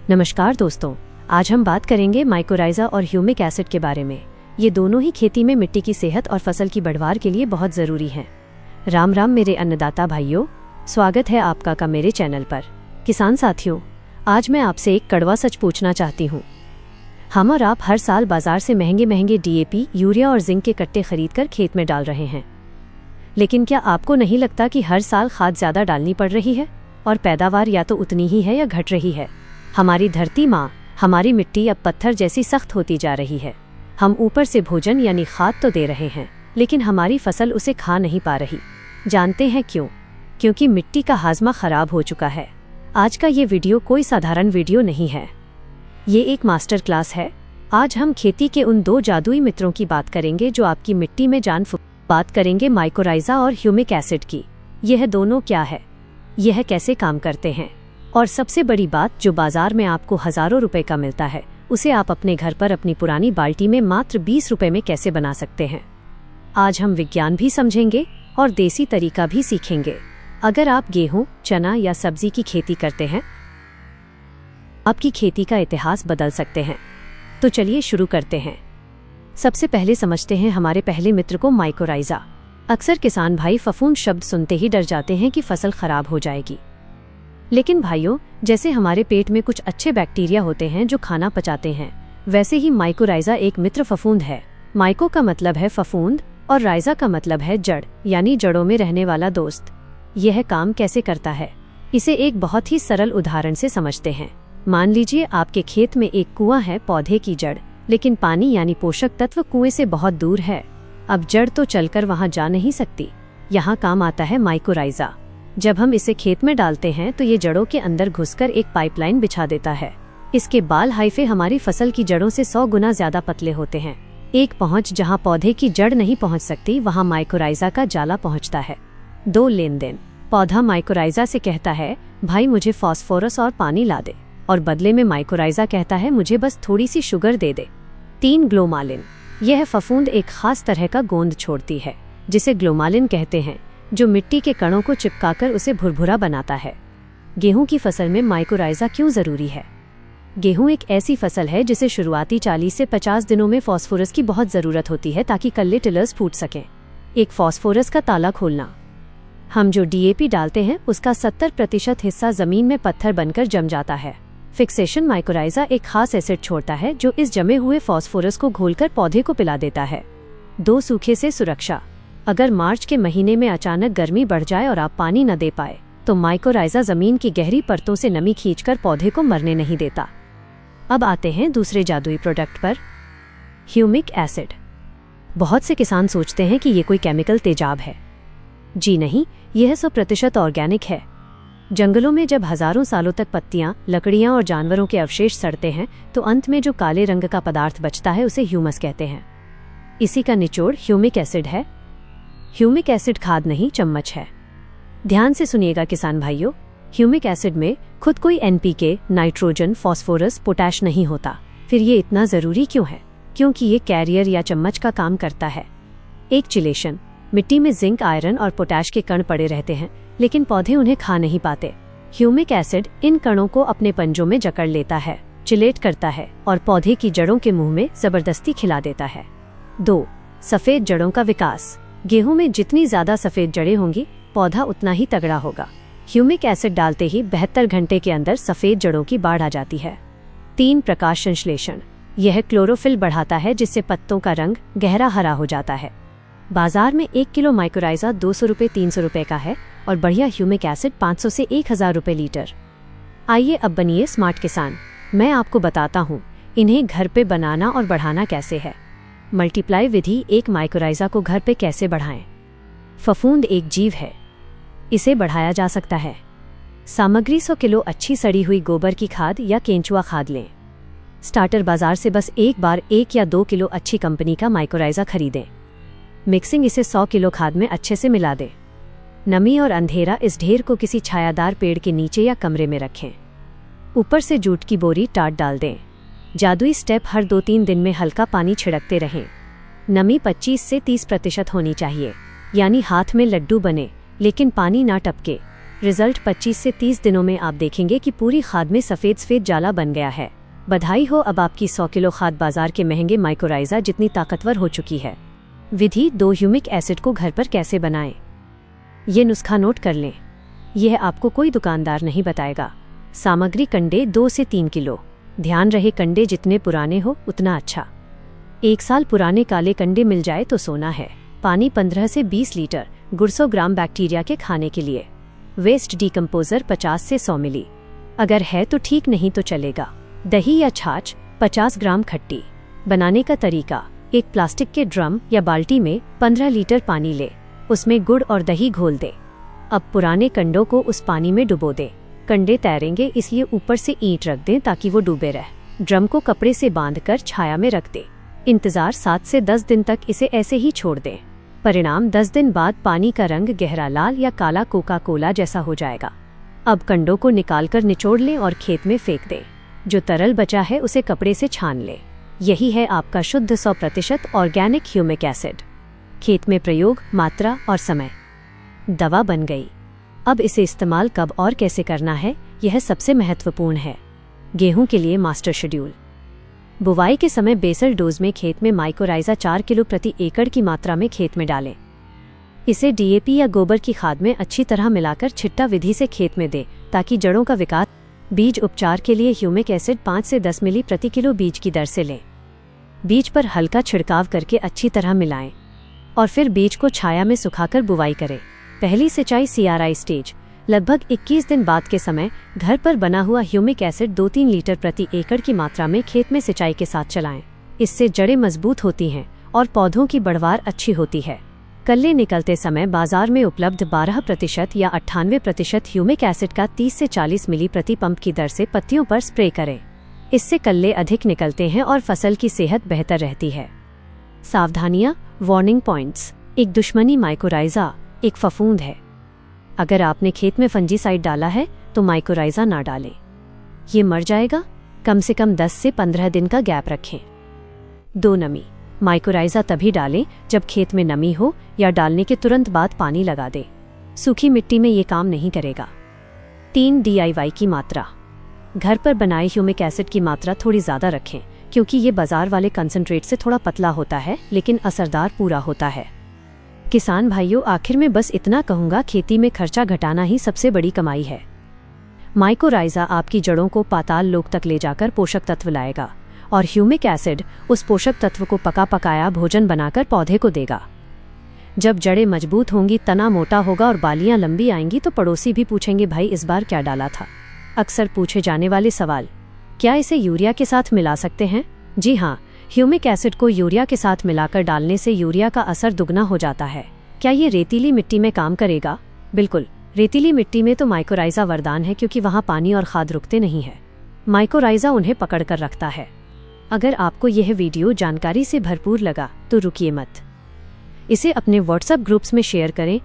नमस्कार दोस्तों, आज हम बात करेंगे माइकोराइज़ा और ह्यूमिक एसिड के बारे में। ये दोनों ही खेती में मिट्टी की सेहत और फसल की बढ़वार के लिए बहुत ज़रूरी हैं। राम राम मेरे अन्नदाता भाइयों, स्वागत है आपका का मेरे चैनल पर। किसान साथियों, आज मैं आपसे एक कड़वा सच पूछना चाहती हूँ। हम और आप हर साल बाजार से महंगे महंगे DAP, यूरिया और जिंक के कट्टे खरीदकर खेत में डाल रहे हैं, लेकिन क्या आपको नहीं लगता कि हर साल खाद ज़्यादा डालनी पड़ रही है और पैदावार या तो उतनी ही है या घट रही है? हमारी धरती माँ, हमारी मिट्टी अब पत्थर जैसी सख्त होती जा रही है। हम ऊपर से भोजन यानी खाद तो दे रहे हैं, लेकिन हमारी फसल उसे खा नहीं पा रही। जानते हैं क्यों? क्योंकि मिट्टी का हाजमा खराब हो चुका है। आज का ये वीडियो कोई साधारण वीडियो नहीं है, ये एक मास्टर क्लास है। आज हम खेती के उन दो जादुई मित्रों की बात करेंगे जो आपकी मिट्टी में जान बात करेंगे माइकोराइज़ा और ह्यूमिक एसिड की। यह दोनों क्या है, यह कैसे काम करते हैं, और सबसे बड़ी बात, जो बाजार में आपको हजारों रुपए का मिलता है, उसे आप अपने घर पर अपनी पुरानी बाल्टी में मात्र 20 रुपए में कैसे बना सकते हैं। आज हम विज्ञान भी समझेंगे और देसी तरीका भी सीखेंगे। अगर आप गेहूं, चना या सब्जी की खेती करते हैं, आपकी खेती का इतिहास बदल सकते हैं। तो चलिए शुरू करते हैं। सबसे पहले समझते हैं हमारे पहले मित्र को, माइकोराइज़ा। अक्सर किसान भाई फफूंद शब्द सुनते ही डर जाते हैं कि फसल खराब हो जाएगी। लेकिन भाइयों, जैसे हमारे पेट में कुछ अच्छे बैक्टीरिया होते हैं जो खाना पचाते हैं, वैसे ही माइकोराइज़ा एक मित्र फफूंद है। माइको का मतलब है फफूंद और राइज़ा का मतलब है जड़, यानी जड़ों में रहने वाला दोस्त। यह काम कैसे करता है, इसे एक बहुत ही सरल उदाहरण से समझते हैं। मान लीजिए आपके खेत में एक कुआं है, पौधे की जड़, लेकिन पानी यानी पोषक तत्व कुएं से बहुत दूर है। अब जड़ तो चलकर वहां जा नहीं सकती। यहाँ काम आता है माइकोराइज़ा। जब हम इसे खेत में डालते हैं तो ये जड़ों के अंदर घुसकर एक पाइपलाइन बिछा देता है। इसके बाल हाइफे हमारी फसल की जड़ों से 100 गुना ज्यादा पतले होते हैं। एक पहुंच जहां पौधे की जड़ नहीं पहुंच सकती, वहां माइकोराइज़ा का जाला पहुंचता है। 2 लेन देन। पौधा माइकोराइज़ा से कहता है, भाई मुझे फास्फोरस और पानी ला दे, और बदले में माइकोराइज़ा कहता है, मुझे बस थोड़ी सी शुगर दे दे। 3 ग्लोमालिन। यह फफूंद एक खास तरह का गोंद छोड़ती है, जिसे ग्लोमालिन कहते हैं, जो मिट्टी के कणों को चिपकाकर उसे भुरभुरा बनाता है। गेहूं की फसल में माइकोराइज़ा क्यों जरूरी है? गेहूं एक ऐसी फसल है जिसे शुरुआती 40 से 50 दिनों में फास्फोरस की बहुत जरूरत होती है ताकि कल्ले टिलर्स फूट सकें। एक फास्फोरस का ताला खोलना। हम जो DAP डालते हैं उसका 70% हिस्सा जमीन में पत्थर बनकर जम जाता है। फिक्सेशन माइकोराइज़ा एक खास एसिड छोड़ता है जो इस जमे हुए फास्फोरस को घोलकर पौधे को पिला देता है। 2 सूखे से सुरक्षा। अगर मार्च के महीने में अचानक गर्मी बढ़ जाए और आप पानी न दे पाए, तो माइकोराइज़ा जमीन की गहरी परतों से नमी खींचकर पौधे को मरने नहीं देता। अब आते हैं दूसरे जादुई प्रोडक्ट पर, ह्यूमिक एसिड। बहुत से किसान सोचते हैं कि ये कोई केमिकल तेजाब है। जी नहीं, यह 100% ऑर्गेनिक है। जंगलों में जब हजारों सालों तक पत्तियां, लकड़ियां और जानवरों के अवशेष सड़ते हैं, तो अंत में जो काले रंग का पदार्थ बचता है उसे ह्यूमस कहते हैं। इसी का निचोड़ ह्यूमिक एसिड है। ह्यूमिक एसिड खाद नहीं, चम्मच है। ध्यान से सुनिएगा किसान भाइयों, ह्यूमिक एसिड में खुद कोई NPK, नाइट्रोजन, फास्फोरस, पोटैश नहीं होता। फिर ये इतना जरूरी क्यों है? क्योंकि ये कैरियर या चम्मच का काम करता है। एक चिलेशन। मिट्टी में जिंक, आयरन और पोटैश के कण पड़े रहते हैं, लेकिन पौधे उन्हें खा नहीं पाते। ह्यूमिक एसिड इन कणों को अपने पंजों में जकड़ लेता है, चिलेट करता है और पौधे की जड़ों के मुंह में जबरदस्ती खिला देता है। 2. सफेद जड़ों का विकास। गेहूं में जितनी ज्यादा सफेद जड़ें होंगी, पौधा उतना ही तगड़ा होगा। ह्यूमिक एसिड डालते ही 72 घंटे के अंदर सफेद जड़ों की बाढ़ आ जाती है। 3. प्रकाश संश्लेषण। यह क्लोरोफिल बढ़ाता है, जिससे पत्तों का रंग गहरा हरा हो जाता है। बाजार में 1 किलो माइकोराइज़ा 200 रुपये 300 रुपये का है और बढ़िया ह्यूमिक एसिड 500 से 1000 रुपये लीटर। आइए अब बनिए स्मार्ट किसान। मैं आपको बताता हूँ इन्हें घर पे बनाना और बढ़ाना कैसे है। मल्टीप्लाई विधि। एक माइकोराइज़ा को घर पे कैसे बढ़ाएं? फफूंद एक जीव है, इसे बढ़ाया जा सकता है। सामग्री 100 किलो अच्छी सड़ी हुई गोबर की खाद या केंचुआ खाद लें। स्टार्टर बाजार से बस एक बार 1 या 2 किलो अच्छी कंपनी का माइकोराइज़ा खरीदें। मिक्सिंग इसे 100 किलो खाद में अच्छे से मिला दें। नमी और अंधेरा। इस ढेर को किसी छायादार पेड़ के नीचे या कमरे में रखें। ऊपर से जूट की बोरी टाट डाल दें। जादुई स्टेप, हर 2-3 दिन में हल्का पानी छिड़कते रहें। नमी 25 से 30% होनी चाहिए, यानी हाथ में लड्डू बने लेकिन पानी ना टपके। रिजल्ट 25 से 30 दिनों में आप देखेंगे कि पूरी खाद में सफ़ेद जाला बन गया है। बधाई हो, अब आपकी 100 किलो खाद बाजार के महंगे माइकोराइज़ा जितनी ताकतवर हो चुकी है। विधि 2 ह्यूमिक एसिड को घर पर कैसे बनाएं? ये नुस्खा नोट कर लें, यह आपको कोई दुकानदार नहीं बताएगा। सामग्री: कंडे 2 से 3 किलो। ध्यान रहे कंडे जितने पुराने हो उतना अच्छा। 1 साल पुराने काले कंडे मिल जाए तो सोना है। पानी 15 से 20 लीटर। गुड़ 100 ग्राम बैक्टीरिया के खाने के लिए। वेस्ट डिकम्पोजर 50 से 100 मिली। अगर है तो ठीक, नहीं तो चलेगा। दही या छाछ 50 ग्राम खट्टी। बनाने का तरीका: एक प्लास्टिक के ड्रम या बाल्टी में 15 लीटर पानी ले, उसमें गुड़ और दही घोल दे। अब पुराने कंडों को उस पानी में डुबो दे। कंडे तैरेंगे, इसलिए ऊपर से ईंट रख दें ताकि वो डूबे रहे। ड्रम को कपड़े से बांधकर छाया में रख दे। इंतजार 7 से 10 दिन तक इसे ऐसे ही छोड़ दें। परिणाम: 10 दिन बाद पानी का रंग गहरा लाल या काला कोका कोला जैसा हो जाएगा। अब कंडों को निकालकर निचोड़ लें और खेत में फेंक दें। जो तरल बचा है उसे कपड़े से छान लें। यही है आपका शुद्ध 100% ऑर्गेनिक ह्यूमिक एसिड। खेत में प्रयोग, मात्रा और समय। दवा बन गई। अब इसे इस्तेमाल कब और कैसे करना है, यह सबसे महत्वपूर्ण है। गेहूं के लिए मास्टर शेड्यूल: बुवाई के समय बेसल डोज में खेत में माइकोराइज़ा 4 किलो प्रति एकड़ की मात्रा में खेत में डालें। इसे डीएपी या गोबर की खाद में अच्छी तरह मिलाकर छिट्टा विधि से खेत में दें ताकि जड़ों का विकास। बीज उपचार के लिए ह्यूमिक एसिड 5 से 10 मिली प्रति किलो बीज की दर से लें। बीज पर हल्का छिड़काव करके अच्छी तरह मिलाएं और फिर बीज को छाया में सुखाकर बुवाई करें। पहली सिंचाई CRI स्टेज: लगभग 21 दिन बाद के समय घर पर बना हुआ ह्यूमिक एसिड 2-3 लीटर प्रति एकड़ की मात्रा में खेत में सिंचाई के साथ चलाएं। इससे जड़ें मजबूत होती हैं और पौधों की बढ़वार अच्छी होती है। कल्ले निकलते समय बाजार में उपलब्ध 12% या 98% ह्यूमिक एसिड का 30 से 40 मिली प्रति पंप की दर से पत्तियों पर स्प्रे करें। इससे कल्ले अधिक निकलते हैं और फसल की सेहत बेहतर रहती है। सावधानियां, वार्निंग पॉइंट्स: एक दुश्मनी माइकोराइज़ा एक फफूंद है। अगर आपने खेत में फंजीसाइड डाला है तो माइकोराइज़ा ना डालें, ये मर जाएगा। कम से कम 10 से 15 दिन का गैप रखें। 2 नमी: माइकोराइज़ा तभी डालें जब खेत में नमी हो या डालने के तुरंत बाद पानी लगा दें। सूखी मिट्टी में ये काम नहीं करेगा। 3 DIY की मात्रा: घर पर बनाए ह्यूमिक एसिड की मात्रा थोड़ी ज़्यादा रखें क्योंकि ये बाजार वाले कंसंट्रेट से थोड़ा पतला होता है लेकिन असरदार पूरा होता है। किसान भाइयों, आखिर में बस इतना कहूँगा, खेती में खर्चा घटाना ही सबसे बड़ी कमाई है। माइकोराइज़ा आपकी जड़ों को पाताल लोक तक ले जाकर पोषक तत्व लाएगा और ह्यूमिक एसिड उस पोषक तत्व को पका पकाया भोजन बनाकर पौधे को देगा। जब जड़ें मजबूत होंगी, तना मोटा होगा और बालियां लंबी आएंगी तो पड़ोसी भी पूछेंगे, भाई इस बार क्या डाला था। अक्सर पूछे जाने वाले सवाल: क्या इसे यूरिया के साथ मिला सकते हैं? जी हाँ, ह्यूमिक एसिड को यूरिया के साथ मिलाकर डालने से यूरिया का असर दुगना हो जाता है। क्या ये रेतीली मिट्टी में काम करेगा? बिल्कुल, रेतीली मिट्टी में तो माइकोराइज़ा वरदान है क्योंकि वहाँ पानी और खाद रुकते नहीं है। माइकोराइज़ा उन्हें पकड़ कर रखता है। अगर आपको यह वीडियो जानकारी से भरपूर लगा तो रुकिए मत, इसे अपने व्हाट्सएप ग्रुप्स में शेयर करें